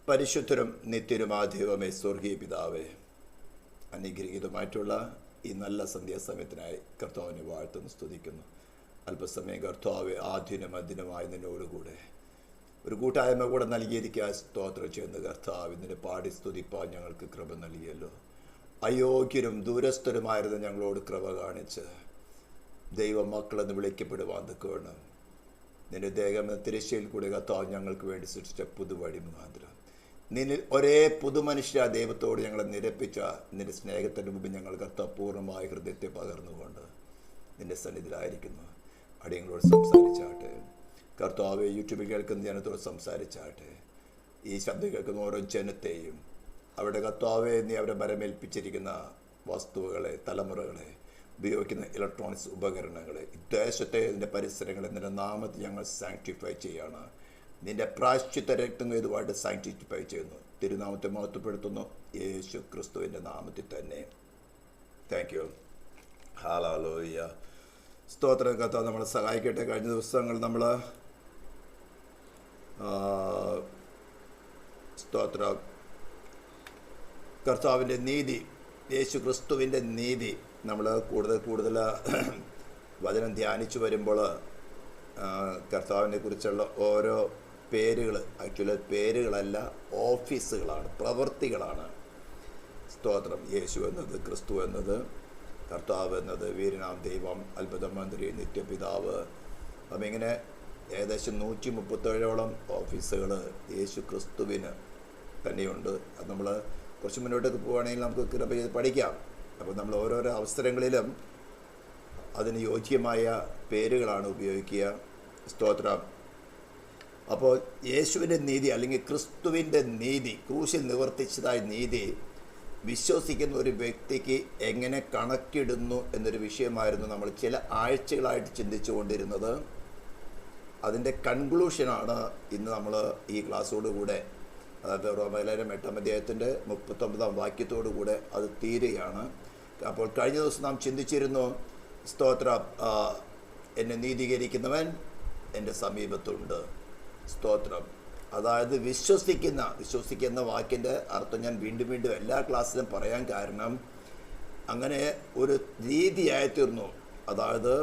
പരിശുദ്ധരും നിത്യരുമായ ദൈവമേ, സ്വർഗീയ പിതാവേ, അനുഗ്രഹീതമായിട്ടുള്ള ഈ നല്ല സന്ധ്യാസമയത്തിനായി കർത്താവിനെ വാഴ്ത്തുന്നു, സ്തുതിക്കുന്നു. അല്പസമയം കർത്താവെ ആദ്യനും അദ്യനുമായി നിന്നോടുകൂടെ ഒരു കൂട്ടായ്മ കൂടെ നൽകിയിരിക്കുക. സ്തോത്രം ചെയ്യുന്ന കർത്താവ്, നിന്നെ പാടി സ്തുതിപ്പാൻ ഞങ്ങൾക്ക് കൃപ നൽകിയല്ലോ. അയോഗ്യരും ദൂരസ്ഥരുമായിരുന്നു ഞങ്ങളോട് കൃപ കാണിച്ച് ദൈവ മക്കളെന്ന് വിളിക്കപ്പെടുവാൻ തക്കവണ്ണം നിന്റെ ദേഹം തിരശ്ശയിൽ കൂടെ കർത്താവ് ഞങ്ങൾക്ക് വേണ്ടി സൃഷ്ടിച്ച പുതുവഴി മുഖാന്തരം നിന്നിൽ ഒരേ പുതുമനുഷ്യ ദൈവത്തോട് ഞങ്ങളെ നിരപ്പിച്ച നിന്റെ സ്നേഹത്തിൻ്റെ മുമ്പിൽ ഞങ്ങൾ കർത്താവ് പൂർണ്ണമായ ഹൃദയത്തെ പകർന്നുകൊണ്ട് നിന്റെ സന്നിധിയിലായിരിക്കുന്നു. അടിയങ്ങളോട് സംസാരിച്ചാട്ടെ കർത്താവ്. യൂട്യൂബിൽ കേൾക്കുന്ന ജനത്തോട് സംസാരിച്ചാട്ടെ. ഈ ശബ്ദം കേൾക്കുന്ന ഓരോ ജനത്തെയും അവിടെ കർത്താവെ നീ അവരെ ബലമേൽപ്പിച്ചിരിക്കുന്ന വസ്തുവകളെ, തലമുറകളെ, ഉപയോഗിക്കുന്ന ഇലക്ട്രോണിക്സ് ഉപകരണങ്ങളെ, ദേശത്തെ ഇതിൻ്റെ പരിസരങ്ങളെ നിന്റെ നാമത്തിൽ ഞങ്ങൾ സാങ്ക്ടിഫൈ ചെയ്യാണ്. നിന്റെ പ്രായശ്ചിത്ത രക്തം ഇതുമായിട്ട് സാങ്ക്ടിഫൈ ചെയ്യുന്നു. തിരുനാമത്തെ മഹത്വപ്പെടുത്തുന്നു യേശു ക്രിസ്തുവിൻ്റെ നാമത്തിൽ തന്നെ. Thank you. ഹല്ലേലൂയ. സ്തോത്രം. കർത്താവ് നമ്മളെ സഹായിക്കട്ടെ. കഴിഞ്ഞ ദിവസങ്ങൾ നമ്മൾ സ്തോത്രം കർത്താവിൻ്റെ നീതി, യേശു ക്രിസ്തുവിൻ്റെ നീതി നമ്മൾ കൂടുതൽ വചനം ധ്യാനിച്ചു വരുമ്പോൾ കർത്താവിനെ കുറിച്ചുള്ള ഓരോ പേരുകൾ, ആക്ച്വലി പേരുകളല്ല, ഓഫീസുകളാണ്, പ്രവൃത്തികളാണ്. സ്തോത്രം. യേശു എന്നത്, ക്രിസ്തു എന്നത്, കർത്താവ് എന്നത്, വീരനാം ദൈവം, അത്ഭുത മന്ത്രി, നിത്യപിതാവ്. അപ്പം ഇങ്ങനെ ഏകദേശം 137ഓളം ഓഫീസുകൾ യേശു ക്രിസ്തുവിന് തന്നെയുണ്ട്. അത് നമ്മൾ കുറച്ച് മുന്നോട്ടേക്ക് പോവുകയാണെങ്കിൽ നമുക്ക് കൃപ ചെയ്ത് പഠിക്കാം. അപ്പോൾ നമ്മൾ ഓരോരോ അവസരങ്ങളിലും അതിന് യോഗ്യമായ പേരുകളാണ് ഉപയോഗിക്കുക. സ്തോത്രം. അപ്പോൾ യേശുവിൻ്റെ നീതി അല്ലെങ്കിൽ ക്രിസ്തുവിൻ്റെ നീതി, ക്രൂശിൽ നിവർത്തിച്ചതായ നീതി വിശ്വസിക്കുന്ന ഒരു വ്യക്തിക്ക് എങ്ങനെ കണക്കിടുന്നു എന്നൊരു വിഷയമായിരുന്നു നമ്മൾ ചില ആഴ്ചകളായിട്ട് ചിന്തിച്ചു കൊണ്ടിരുന്നത്. അതിൻ്റെ കൺക്ലൂഷനാണ് ഇന്ന് നമ്മൾ ഈ ക്ലാസ്സോടുകൂടെ, അതായത് റോമലേഖനം 8-ാം അധ്യായത്തിൻ്റെ 39-ാം വാക്യത്തോടുകൂടെ അത് തീരുകയാണ്. അപ്പോൾ കഴിഞ്ഞ ദിവസം നാം ചിന്തിച്ചിരുന്നു, സ്തോത്രം, എന്നെ നീതീകരിക്കുന്നവൻ എൻ്റെ സമീപത്തുണ്ട്. സ്തോത്രം. അതായത് വിശ്വസിക്കുന്ന വാക്കിൻ്റെ അർത്ഥം ഞാൻ വീണ്ടും വീണ്ടും എല്ലാ ക്ലാസ്സിലും പറയാൻ കാരണം അങ്ങനെ ഒരു രീതിയായി തീർന്നു. അതായത്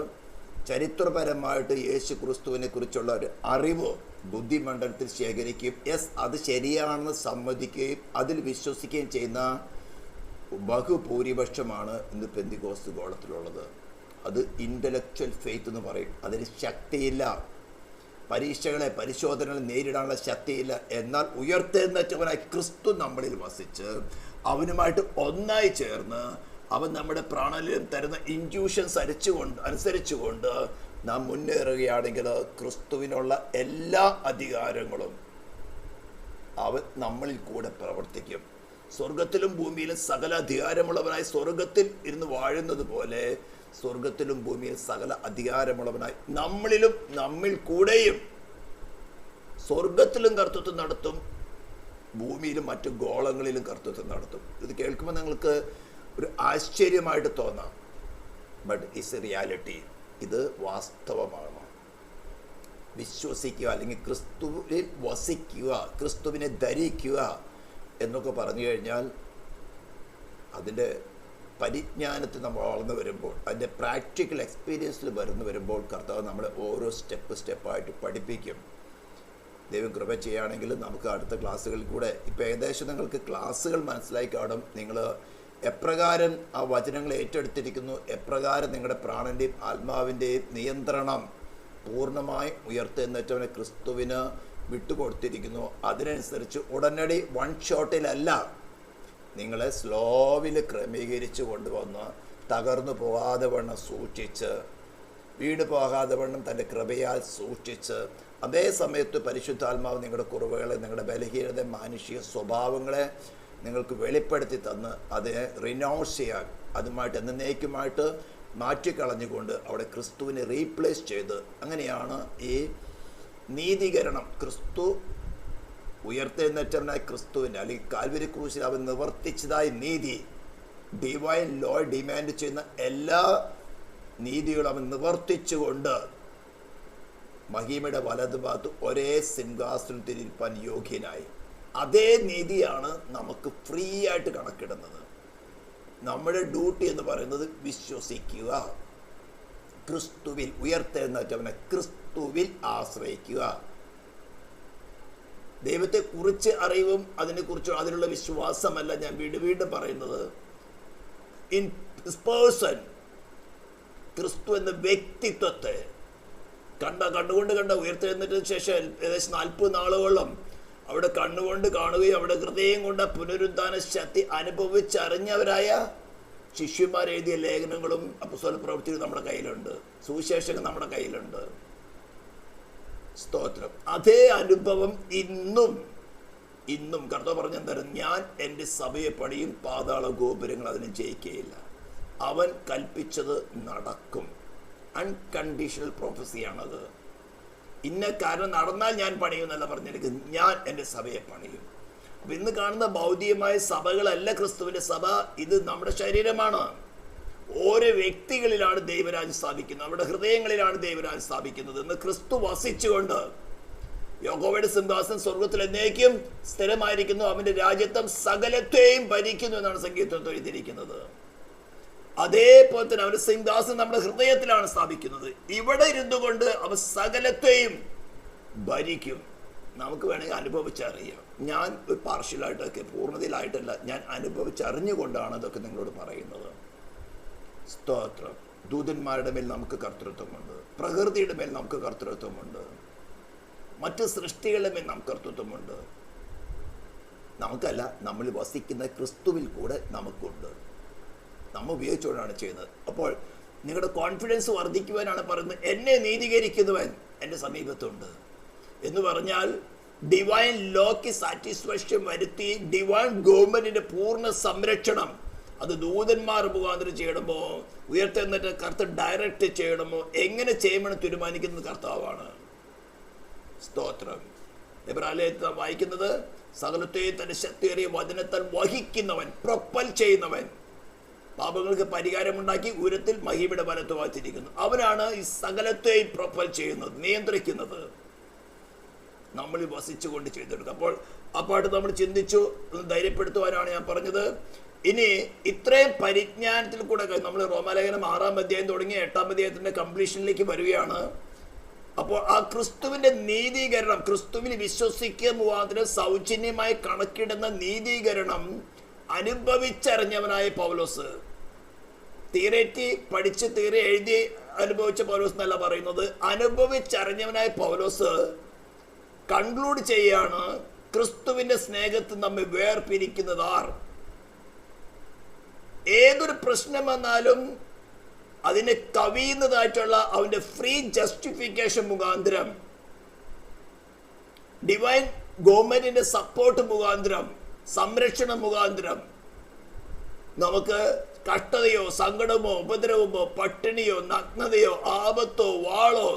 ചരിത്രപരമായിട്ട് യേശു ക്രിസ്തുവിനെ കുറിച്ചുള്ള ഒരു അറിവ് ബുദ്ധിമണ്ഡലത്തിൽ ശേഖരിക്കുകയും അത് ശരിയാണെന്ന് സമ്മതിക്കുകയും അതിൽ വിശ്വസിക്കുകയും ചെയ്യുന്ന ബഹുഭൂരിപക്ഷമാണ് ഇന്ന് പെന്തിക്കോസ്ത് ഗോളത്തിലുള്ളത്. അത് ഇൻ്റലക്ച്വൽ ഫെയ്ത്ത് എന്ന് പറയും. അതിന് ശക്തിയില്ല, പരിശോധനകളെ നേരിടാനുള്ള ശക്തിയില്ല. എന്നാൽ ഉയർത്തെഴുന്നേറ്റവനായി ക്രിസ്തു നമ്മളിൽ വസിച്ച് അവനുമായിട്ട് ഒന്നായി ചേർന്ന് അവൻ നമ്മുടെ പ്രാണനിലും തരുന്ന ഇൻറ്റ്യൂഷൻസ് അനുസരിച്ചുകൊണ്ട് നാം മുന്നേറുകയാണെങ്കിൽ ക്രിസ്തുവിനുള്ള എല്ലാ അധികാരങ്ങളും അവൻ നമ്മളിൽ കൂടെ പ്രവർത്തിക്കും. സ്വർഗത്തിലും ഭൂമിയിലും സകല അധികാരമുള്ളവനായി സ്വർഗത്തിൽ ഇരുന്ന് വാഴുന്നത് പോലെ സ്വർഗത്തിലും ഭൂമിയിൽ സകല അധികാരമുള്ളവനായി നമ്മളിലും നമ്മിൽ കൂടെയും സ്വർഗത്തിലും കർത്തൃത്വം നടത്തും, ഭൂമിയിലും മറ്റു ഗോളങ്ങളിലും കർത്തൃത്വം നടത്തും. ഇത് കേൾക്കുമ്പോൾ നിങ്ങൾക്ക് ഒരു ആശ്ചര്യമായിട്ട് തോന്നാം. But it's A reality. ഇത് വാസ്തവമാണ്. വിശ്വസിക്കുക അല്ലെങ്കിൽ ക്രിസ്തുവിൽ വസിക്കുക, ക്രിസ്തുവിനെ ധരിക്കുക എന്നൊക്കെ പറഞ്ഞു കഴിഞ്ഞാൽ അതിൻ്റെ പരിജ്ഞാനത്തിൽ നമ്മൾ വളർന്നു വരുമ്പോൾ, അതിൻ്റെ പ്രാക്ടിക്കൽ എക്സ്പീരിയൻസിൽ വരുമ്പോൾ കർത്താവ് നമ്മളെ ഓരോ സ്റ്റെപ്പായിട്ട് പഠിപ്പിക്കും. ദൈവം കൃപ ചെയ്യുകയാണെങ്കിൽ നമുക്ക് അടുത്ത ക്ലാസ്സുകളിൽ കൂടെ ഇപ്പോൾ ഏകദേശം നിങ്ങൾക്ക് ക്ലാസ്സുകൾ മനസ്സിലായി കാണും. നിങ്ങൾ എപ്രകാരം ആ വചനങ്ങൾ ഏറ്റെടുത്തിരിക്കുന്നു, എപ്രകാരം നിങ്ങളുടെ പ്രാണൻ്റെയും ആത്മാവിൻ്റെയും നിയന്ത്രണം പൂർണ്ണമായി ഉയർത്തെഴുന്നേറ്റവനെ ക്രിസ്തുവിന് വിട്ടുകൊടുത്തിരിക്കുന്നു. അതിനനുസരിച്ച് ഉടനടി വൺ ഷോട്ടിലല്ല, നിങ്ങളെ സ്ലോവിൽ ക്രമീകരിച്ച് കൊണ്ടുവന്ന് തകർന്നു പോകാതെ വണ്ണം സൂക്ഷിച്ച്, വീട് പോകാതെ വണ്ണം തൻ്റെ കൃപയാൽ സൂക്ഷിച്ച്, അതേ സമയത്ത് പരിശുദ്ധാത്മാവ് നിങ്ങളുടെ കുറവുകളെ, നിങ്ങളുടെ ബലഹീനത, മാനുഷിക സ്വഭാവങ്ങളെ നിങ്ങൾക്ക് വെളിപ്പെടുത്തി തന്ന് അതിനെ റിനൗൺസ് ചെയ്യാൻ, അതുമായിട്ട് എന്നേക്കുമായിട്ട് മാറ്റിക്കളഞ്ഞുകൊണ്ട് അവിടെ ക്രിസ്തുവിനെ റീപ്ലേസ് ചെയ്ത്, അങ്ങനെയാണ് ഈ നീതീകരണം. ക്രിസ്തു ഉയർത്തെഴുന്നേറ്റവനായ ക്രിസ്തുവിൻ്റെ അല്ലെങ്കിൽ കാൽവരി ക്രൂശിൽ അവൻ നിവർത്തിച്ചതായ നീതി, ഡിവൈൻ ലോ ഡിമാൻഡ് ചെയ്യുന്ന എല്ലാ നീതികളും അവൻ നിവർത്തിച്ചുകൊണ്ട് മഹിമയുടെ വലതുഭാഗത്ത് ഒരേ സിംഹാസനത്തിൽ ഇരിപ്പാൻ യോഗ്യനായി. അതേ നീതിയാണ് നമുക്ക് ഫ്രീ ആയിട്ട് കണക്കിടുന്നത്. നമ്മുടെ ഡ്യൂട്ടി എന്ന് പറയുന്നത് വിശ്വസിക്കുക, ക്രിസ്തുവിൽ ഉയർത്തെഴുന്നേറ്റവനെ ക്രിസ്തുവിൽ ആശ്രയിക്കുക. ദൈവത്തെക്കുറിച്ച് അറിവും അതിനെക്കുറിച്ച് അതിലുള്ള വിശ്വാസമല്ല ഞാൻ വീണ്ടും പറയുന്നത്. ഇൻ പേഴ്സൺ, ക്രിസ്തു എന്ന വ്യക്തിത്വത്തെ കണ്ണുകൊണ്ട് കണ്ട ഉയർത്തെഴുന്നേറ്റതിന് ശേഷം ഏകദേശം 40 നാളുകളോളം അവിടെ കണ്ണുകൊണ്ട് കാണുകയും അവിടെ ഹൃദയം കൊണ്ട് പുനരുദ്ധാന ശക്തി അനുഭവിച്ചറിഞ്ഞവരായ ശിഷ്യന്മാർ എഴുതിയ ലേഖനങ്ങളും അപ്പോസ്തല പ്രവൃത്തികളും നമ്മുടെ കയ്യിലുണ്ട്, സുവിശേഷങ്ങൾ നമ്മുടെ കയ്യിലുണ്ട്. സ്തോത്രം. അതേ അനുഭവം ഇന്നും കർത്താവ് പറഞ്ഞെന്തായാലും ഞാൻ എൻ്റെ സഭയെ പണിയും, പാതാള ഗോപുരങ്ങൾ അതിനെ ജയിക്കുകയില്ല. അവൻ കൽപ്പിച്ചത് നടക്കും. അൺകണ്ടീഷണൽ പ്രോഫസിയാണത്. ഇന്ന കാരണം നടന്നാൽ ഞാൻ പണിയും എന്നല്ല പറഞ്ഞിരിക്കുന്നത്, ഞാൻ എൻ്റെ സഭയെ പണിയും. അപ്പം ഇന്ന് കാണുന്ന ഭൗതികമായ സഭകളല്ല ക്രിസ്തുവിൻ്റെ സഭ. ഇത് നമ്മുടെ ശരീരമാണ്. ഓരോ വ്യക്തികളിലാണ് ദൈവരാജ്യം സ്ഥാപിക്കുന്നത്, നമ്മുടെ ഹൃദയങ്ങളിലാണ് ദൈവരാജ്യം സ്ഥാപിക്കുന്നത്. ഇന്ന് ക്രിസ്തു വസിച്ചുകൊണ്ട് യഹോവയുടെ സിംഹാസനം സ്വർഗത്തിൽ എന്നേക്കും സ്ഥിരമായിരിക്കുന്നു, അവന്റെ രാജ്യത്വം സകലത്തെയും ഭരിക്കുന്നു എന്നാണ് സങ്കീർത്തനത്തിൽ എഴുതിയിരിക്കുന്നത്. അതേപോലെ തന്നെ അവന്റെ സിംഹാസനം നമ്മുടെ ഹൃദയത്തിലാണ് സ്ഥാപിക്കുന്നത്. ഇവിടെ ഇരുന്നു കൊണ്ട് അവൻ സകലത്തെയും ഭരിക്കും. നമുക്ക് വേണമെങ്കിൽ അനുഭവിച്ചറിയാം. ഞാൻ ഒരു പാർഷ്യലായിട്ടൊക്കെ പൂർണ്ണതയിലായിട്ടല്ല, ഞാൻ അനുഭവിച്ചറിഞ്ഞുകൊണ്ടാണ് അതൊക്കെ നിങ്ങളോട് പറയുന്നത്. സ്തോത്രം. ദൂതന്മാരുടെ മേൽ നമുക്ക് കർത്തൃത്വമുണ്ട്, പ്രകൃതിയുടെ മേൽ നമുക്ക് കർത്തൃത്വമുണ്ട്, മറ്റ് സൃഷ്ടികളുടെ മേൽ നമുക്ക് കർത്തൃത്വമുണ്ട്. നമുക്കല്ല, നമ്മൾ വസിക്കുന്ന ക്രിസ്തുവിൽ കൂടെ നമുക്കുണ്ട്. നമ്മൾ ഉപയോഗിച്ചുകൊണ്ടാണ് ചെയ്യുന്നത്. അപ്പോൾ നിങ്ങളുടെ കോൺഫിഡൻസ് വർദ്ധിക്കുവാനാണ് പറയുന്നത്. എന്നെ നീതീകരിക്കുന്നവൻ എൻ്റെ സമീപത്തുണ്ട് എന്ന് പറഞ്ഞാൽ ഡിവൈൻ ലോക്ക് സാറ്റിസ്ഫാക്ഷൻ വരുത്തി ഡിവൈൻ ഗവൺമെന്റിന്റെ പൂർണ്ണ സംരക്ഷണം അത് ദൂതന്മാർ മുഖാന്തരം ചെയ്യണമോ, ഉയർത്തെന്നിട്ട് കർത്താവ് ഡയറക്റ്റ് ചെയ്യണമോ, എങ്ങനെ ചെയ്യുമെന്ന് തീരുമാനിക്കുന്നത് കർത്താവാണ്. സ്തോത്രം. എബ്രായത്തിൽ വായിക്കുന്നത് സകലത്തെയും തന്റെ ശക്തിയേറിയ വചനത്താൽ വഹിക്കുന്നവൻ, പ്രൊപ്പൽ ചെയ്യുന്നവൻ, പാപങ്ങൾക്ക് പരിഹാരമുണ്ടാക്കി ഉയരത്തിൽ മഹിമയുടെ വലത്ത് വായിച്ചിരിക്കുന്നു. അവനാണ് ഈ സകലത്തെയും പ്രൊപ്പൽ ചെയ്യുന്നത്, നിയന്ത്രിക്കുന്നത്. നമ്മൾ വസിച്ചുകൊണ്ട് ചെയ്തെടുക്കും. അപ്പോൾ ആ പാട്ട് നമ്മൾ ചിന്തിച്ചു, ധൈര്യപ്പെടുത്തുവാനാണ് ഞാൻ പറഞ്ഞത്. ഇനി ഇത്രയും പരിജ്ഞാനത്തിൽ കൂടെ നമ്മൾ റോമാലേഖനം 6-ാം അധ്യായം തുടങ്ങി 8-ാം അധ്യായത്തിന്റെ കംപ്ലീഷനിലേക്ക് വരികയാണ്. അപ്പോൾ ആ ക്രിസ്തുവിന്റെ നീതീകരണം, ക്രിസ്തുവിൽ വിശ്വസിക്കുക മുഖാന്തരം സൗജന്യമായി കണക്കിടുന്ന നീതീകരണം അനുഭവിച്ചറിഞ്ഞവനായ പൗലോസ്, തിയറി പഠിച്ച് തിയറി എഴുതി അനുഭവിച്ച പൗലോസ് എന്നല്ല പറയുന്നത്, അനുഭവിച്ചറിഞ്ഞവനായ പൗലോസ് കൺക്ലൂഡ് ചെയ്യാണ്, ക്രിസ്തുവിന്റെ സ്നേഹത്തിൽ നമ്മെ വേർപിരിക്കുന്നത് ആർ? ഏതൊരു പ്രശ്നം വന്നാലും അതിനെ കവിയുന്നതായിട്ടുള്ള അവന്റെ ഫ്രീ ജസ്റ്റിഫിക്കേഷൻ മുഖാന്തരം, ഡിവൈൻ ഗവൺമെന്റിന്റെ സപ്പോർട്ട് മുഖാന്തരം, സംരക്ഷണം മുഖാന്തരം നമുക്ക് കഷ്ടതയോ സങ്കടമോ ഉപദ്രവമോ പട്ടിണിയോ നഗ്നതയോ ആപത്തോ വാളോ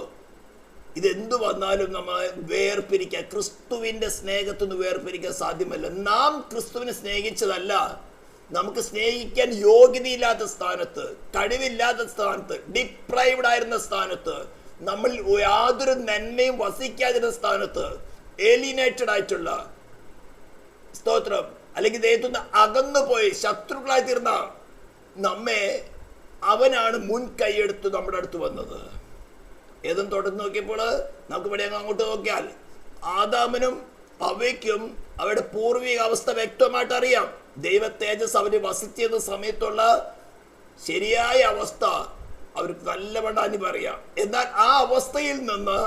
ഇതെന്തു വന്നാലും നമ്മളെ വേർപിരിക്കാൻ, ക്രിസ്തുവിന്റെ സ്നേഹത്തിൽ നിന്ന് വേർപിരിക്കാൻ സാധ്യമല്ല. നാം ക്രിസ്തുവിനെ സ്നേഹിച്ചതല്ല, നമുക്ക് സ്നേഹിക്കാൻ യോഗ്യതയില്ലാത്ത സ്ഥാനത്ത്, കഴിവില്ലാത്ത സ്ഥാനത്ത്, ഡിപ്രൈവ്ഡ് ആയിരുന്ന സ്ഥാനത്ത്, നമ്മൾ യാതൊരു നന്മയും വസിക്കാതിരുന്ന സ്ഥാനത്ത്, ഏലിയനേറ്റഡ് ആയിട്ടുള്ള, സ്തോത്രം, അല്ലെങ്കിൽ ദൈവത്തിന് അകന്നുപോയി ശത്രുക്കളായി തീർന്ന നമ്മെ അവനാണ് മുൻകൈയെടുത്ത് നമ്മുടെ അടുത്ത് വന്നത്. ഏതും തോട്ടത്തിൽ നോക്കിയപ്പോൾ നമുക്ക് ഇവിടെ അങ്ങോട്ട് നോക്കിയാൽ ആദാമിനും അവയ്ക്കും അവരുടെ പൂർവിക അവസ്ഥ വ്യക്തമായിട്ട് അറിയാം. ദൈവ തേജസ് അവര് വസിച്ചിരുന്ന സമയത്തുള്ള ശരിയായ അവസ്ഥ അവർക്ക് നല്ലവണ്ണം പറയാം. എന്നാൽ ആ അവസ്ഥയിൽ നിന്ന്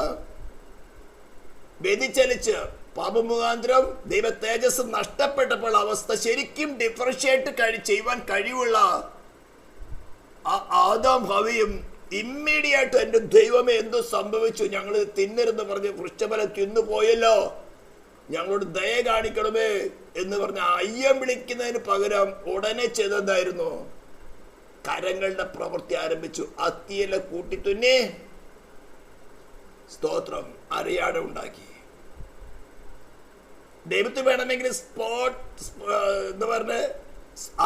വ്യതിചലിച്ച് പാപമുഖാന്തരം ദൈവ തേജസ് നഷ്ടപ്പെട്ടപ്പോൾ അവസ്ഥ ശരിക്കും ഡിഫറൻഷിയേറ്റ് ചെയ്യുവാൻ കഴിവുള്ള ആ ആദാം ഹവയും ഇമ്മീഡിയറ്റ് എൻ്റെ ദൈവമേ എന്തോ സംഭവിച്ചു, ഞങ്ങൾ തിന്നരുന്ന് പറഞ്ഞ് വൃക്ഷഫലം തിന്നുപോയല്ലോ, ഞങ്ങളോട് ദയ കാണിക്കണമേ എന്ന് പറഞ്ഞ അയ്യം വിളിക്കുന്നതിന് പകരം ഉടനെ ചെയ്തതായിരുന്നു, കരങ്ങളുടെ പ്രവൃത്തി ആരംഭിച്ചു. അത്തിയില കൂട്ടിത്തുന്നി, സ്തോത്രം, അറിയാതെ ഉണ്ടാക്കി. ദൈവത്തിന് വേണമെങ്കിൽ എന്താ പറഞ്ഞ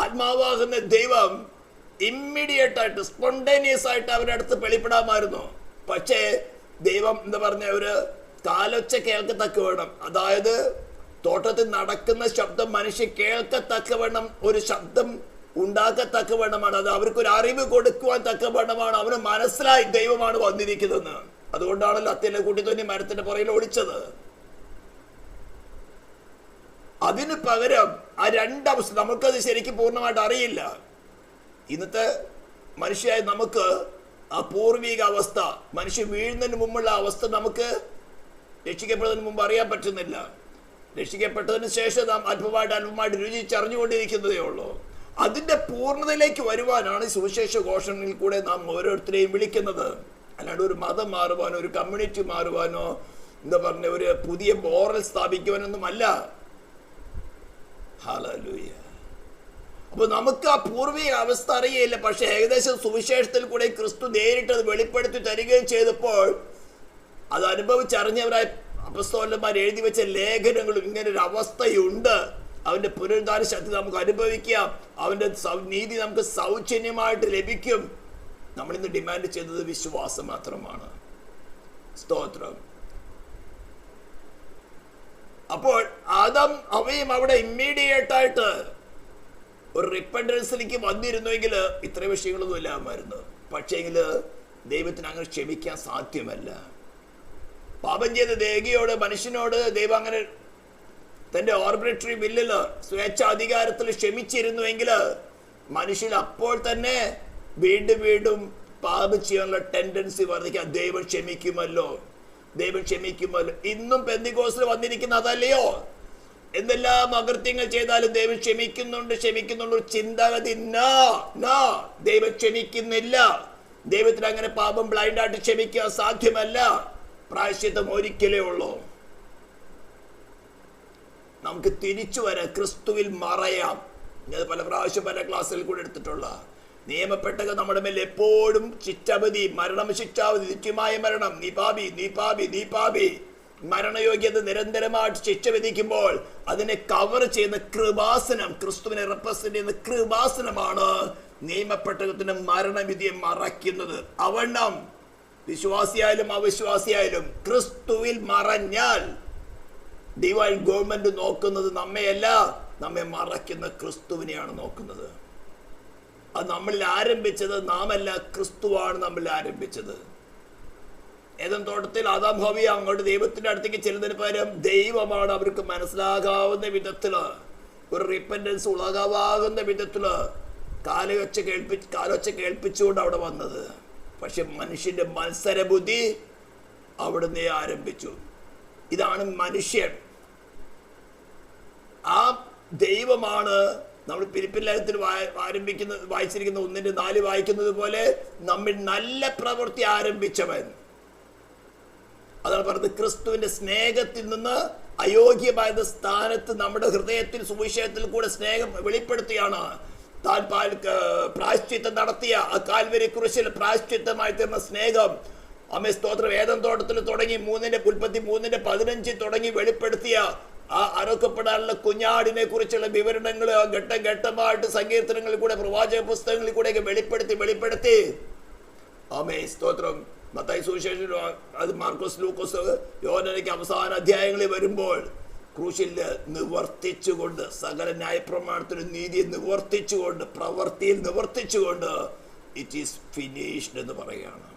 ആത്മാവാകുന്ന ദൈവം ഇമ്മീഡിയറ്റ് ആയിട്ട് സ്പോണ്ടേനിയസ് ആയിട്ട് അവരുടെ അടുത്ത് വെളിപ്പെടാമായിരുന്നു. പക്ഷേ ദൈവം എന്താ പറഞ്ഞ ഒരു കാലൊച്ച കേൾക്കത്തക്ക വേണം. അതായത് തോട്ടത്തിൽ നടക്കുന്ന ശബ്ദം മനുഷ്യ കേൾക്കത്തക്കവണ്ണം ഒരു ശബ്ദം ഉണ്ടാക്കത്തക്കവണ്ണമാണ്. അത് അവർക്കൊരു അറിവ് കൊടുക്കുവാൻ തക്കവണ്ണമാണ്. അവന് മനസ്സിലായി ദൈവമാണ് വന്നിരിക്കുന്നതെന്ന്. അതുകൊണ്ടാണല്ലോ അത്യല്ല കൂട്ടി തോന്നി മരത്തിന്റെ പുറകിൽ ഓടിച്ചത്. അതിന് പകരം ആ രണ്ടവസ്ഥ നമുക്കത് ശരിക്കും പൂർണ്ണമായിട്ട് അറിയില്ല. ഇന്നത്തെ മനുഷ്യരായ നമുക്ക് ആ പൂർവിക അവസ്ഥ, മനുഷ്യൻ വീഴുന്നതിന് മുമ്പുള്ള അവസ്ഥ നമുക്ക് രക്ഷിക്കപ്പെടുന്നതിന് മുമ്പ് അറിയാൻ പറ്റുന്നില്ല. രക്ഷിക്കപ്പെട്ടതിന് ശേഷം നാം അല്പമായിട്ട് രുചിച്ചറിഞ്ഞുകൊണ്ടിരിക്കുന്നതേ ഉള്ളൂ. അതിന്റെ പൂർണ്ണതയിലേക്ക് വരുവാനാണ് സുവിശേഷ ഘോഷണയിൽ കൂടെ നാം ഓരോരുത്തരെയും വിളിക്കുന്നത്. അല്ലാണ്ട് ഒരു മതം മാറുവാനോ ഒരു കമ്മ്യൂണിറ്റി മാറുവാനോ എന്താ പറഞ്ഞ ഒരു പുതിയ മോറൽ സ്ഥാപിക്കുവാനൊന്നും അല്ല. ഹല്ലേലൂയ. അപ്പൊ നമുക്ക് ആ പൂർവിക അവസ്ഥ അറിയില്ല. പക്ഷെ ഏകദേശം സുവിശേഷത്തിൽ കൂടെ ക്രിസ്തു നേരിട്ട് അത് വെളിപ്പെടുത്തി തരികയും ചെയ്തപ്പോൾ അത് അനുഭവിച്ചറിഞ്ഞവരായ അപ്പസ്തോലന്മാർ എഴുതി വെച്ച ലേഖനങ്ങളും ഇങ്ങനൊരു അവസ്ഥയുണ്ട്, അവന്റെ പുനരുദ്ധാന ശക്തി നമുക്ക് അനുഭവിക്കാം, അവന്റെ നീതി നമുക്ക് സൗജന്യമായിട്ട് ലഭിക്കും. നമ്മളിന്ന് ഡിമാൻഡ് ചെയ്തത് വിശ്വാസം മാത്രമാണ്. സ്തോത്രം. അപ്പോൾ ആദം അവയും അവിടെ ഇമ്മീഡിയറ്റ് ആയിട്ട് ഒരു റിപ്പൻഡൻസിലേക്ക് വന്നിരുന്നുവെങ്കിൽ ഇത്ര വിഷയങ്ങളൊന്നും ഇല്ലാമായിരുന്നു. പക്ഷേങ്കിൽ ദൈവത്തിന് അങ്ങനെ ക്ഷമിക്കാൻ സാധ്യമല്ല. പാപം ചെയ്ത ദേഹിയോട്, മനുഷ്യനോട് ദൈവം അങ്ങനെ തന്റെ ഓർബിട്രറി വില്ലില് സ്വേച്ഛാധികാരത്തിൽ ക്ഷമിച്ചിരുന്നുവെങ്കിൽ മനുഷ്യൻ അപ്പോൾ തന്നെ വീണ്ടും വീണ്ടും പാപം ചെയ്യാനുള്ള ടെൻഡൻസി വർദ്ധിക്കാൻ ദൈവം ക്ഷമിക്കുമല്ലോ, ദൈവം ക്ഷമിക്കുമല്ലോ. ഇന്നും പെന്തിക്കോസ്തിൽ വന്നിരിക്കുന്ന അതല്ലയോ? എന്തെല്ലാം അകൃത്യങ്ങൾ ചെയ്താലും ദൈവം ക്ഷമിക്കുന്നുള്ള ഒരു ചിന്താഗതി ദൈവം ക്ഷമിക്കുന്നില്ല. ദൈവത്തിന് അങ്ങനെ പാപം ബ്ലൈൻഡായിട്ട് ക്ഷമിക്കാൻ സാധ്യമല്ല. പ്രായശ്ചിത്തം ഒരിക്കലേ ഉള്ളൂ. നമുക്ക് തിരിച്ചു വരാം, ക്രിസ്തുവിൽ മറയാം. ഞാൻ പല പ്രാവശ്യം പല ക്ലാസ്സുകളിൽ കൂടെ എടുത്തിട്ടുള്ള നിയമപ്പെട്ടക നമ്മുടെ മേൽ എപ്പോഴും ശിക്ഷാവധി, മരണം ശിക്ഷാവധി, നിത്യമായ മരണം, നീ പാപി നീ പാപി നീ പാപി, മരണയോഗ്യത നിരന്തരമായിട്ട് ശിക്ഷ വിധിക്കുമ്പോൾ അതിനെ കവർ ചെയ്യുന്ന കൃപാസനം, ക്രിസ്തുവിനെ റെപ്രസെന്റ് ചെയ്യുന്ന കൃപാസനമാണ് നിയമപ്പെട്ടകത്തിന് മരണവിധിയെ മറയ്ക്കുന്നത്. അവണ്ണം വിശ്വാസിയായാലും അവിശ്വാസിയായാലും ക്രിസ്തുവിൽ മറഞ്ഞാൽ ഡിവൈൻ ഗവൺമെന്റ് നോക്കുന്നത് നമ്മയല്ല, നമ്മെ മറയ്ക്കുന്ന ക്രിസ്തുവിനെയാണ് നോക്കുന്നത്. അത് നമ്മളിൽ ആരംഭിച്ചത് നാമല്ല, ക്രിസ്തുവാണ് നമ്മളിൽ ആരംഭിച്ചത്. ഏദൻ തോട്ടത്തിൽ ആദാം ഹവ്വ അങ്ങോട്ട് ദൈവത്തിന്റെ അടുത്തേക്ക് ചെല്ലുന്നതിന് പകരം ദൈവമാണ് അവർക്ക് മനസ്സിലാകാവുന്ന വിധത്തില്, ഒരു റിപ്പൻഡൻസ് ഉളകാവാകുന്ന വിധത്തില് കാലൊച്ച കേൾപ്പിച്ചുകൊണ്ട് അവിടെ വന്നത്. പക്ഷെ മനുഷ്യന്റെ മത്സരബുദ്ധി അവിടുന്ന് ആരംഭിച്ചു. ഇതാണ് മനുഷ്യൻ. ആ ദൈവമാണ് നമ്മൾ ഫിലിപ്പിയർ ലേഖനത്തിൽ വായിച്ചിരിക്കുന്ന 1:4 വായിക്കുന്നത് പോലെ നമ്മിൽ നല്ല പ്രവൃത്തി ആരംഭിച്ചവൻ. അതാണ് പറഞ്ഞത്, ക്രിസ്തുവിന്റെ സ്നേഹത്തിൽ നിന്ന് അയോഗ്യമായ സ്ഥാനത്ത് നമ്മുടെ ഹൃദയത്തിൽ സുവിശേഷത്തിൽ കൂടെ സ്നേഹം വെളിപ്പെടുത്തിയാണ്. താൻ പ്രായശ്ചിത്തം നടത്തിയ ആ കാൽവരി കുരിശിൽ പ്രായശ്ചിത്തമായി തീർന്ന സ്നേഹം അമ്മേ സ്തോത്രം ഏദൻ തോട്ടത്തിൽ തുടങ്ങി 3:15 തുടങ്ങി വെളിപ്പെടുത്തിയ ആ അറുക്കപ്പെടാനുള്ള കുഞ്ഞാടിനെ കുറിച്ചുള്ള വിവരണങ്ങൾ ഘട്ടം ഘട്ടമായിട്ട് സങ്കീർത്തനങ്ങളിൽ കൂടെ പ്രവാചക പുസ്തകങ്ങളിൽ കൂടെയൊക്കെ വെളിപ്പെടുത്തി ആമേ സ്തോത്രം. മത്തായി സുവിശേഷം, അത് മാർക്കോസ്, ലൂക്കോസ്, യോഹന്നാനൊക്കെ അവസാന അധ്യായങ്ങളിൽ വരുമ്പോൾ ക്രൂശിൽ നിവർത്തിച്ചുകൊണ്ട്, സകല ന്യായപ്രമാണത്തിന് നീതിയെ നിവർത്തിച്ചുകൊണ്ട്, പ്രവൃത്തിയിൽ നിവർത്തിച്ചുകൊണ്ട് ഇറ്റ് ഈസ് ഫിനിഷ്ഡ് എന്ന് പറയുകയാണ്.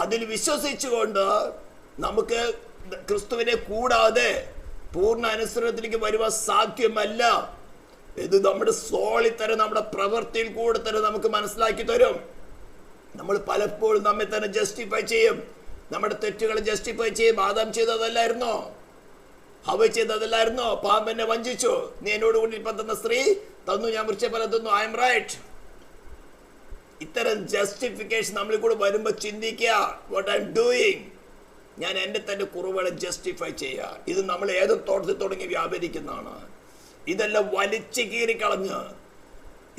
അതിൽ വിശ്വസിച്ചുകൊണ്ട് നമുക്ക് ക്രിസ്തുവിനെ കൂടാതെ പൂർണ്ണ അനുസരണത്തിലേക്ക് വരുവാൻ സാധ്യമല്ല. ഇത് നമ്മുടെ സോളിൽ തന്നെ, നമ്മുടെ പ്രവൃത്തിയിൽ കൂടെ തന്നെ നമുക്ക് മനസ്സിലാക്കി തരും. നമ്മൾ പലപ്പോഴും നമ്മെ തന്നെ ജസ്റ്റിഫൈ ചെയ്യും, നമ്മുടെ തെറ്റുകളെ ജസ്റ്റിഫൈ ചെയ്യും. ആദാം ചെയ്തതല്ലായിരുന്നോ? ഹവ്വ ചെയ്തതല്ലായിരുന്നോ? പാമ്പെന്നെ വഞ്ചിച്ചു, നീ എന്നോട് കൂടി ഇപ്പം തന്ന സ്ത്രീ തന്നു, ഞാൻ വൃക്ഷഫലം തന്നു, ഐ എം റൈറ്റ്. ഇത്തരം ജസ്റ്റിഫിക്കേഷൻ നമ്മളിൽ കൂടെ വരുമ്പോൾ ചിന്തിക്കുക, വാട്ട് ഐ എം ഡൂയിങ്, ഞാൻ എൻ്റെ തന്നെ കുറവുകളെ ജസ്റ്റിഫൈ ചെയ്യുക. ഇത് നമ്മൾ ഏത് തോട്ടത്തിൽ തുടങ്ങി വ്യാപരിക്കുന്നതാണ്. ഇതെല്ലാം വലിച്ചു കീറിക്കളഞ്ഞ്,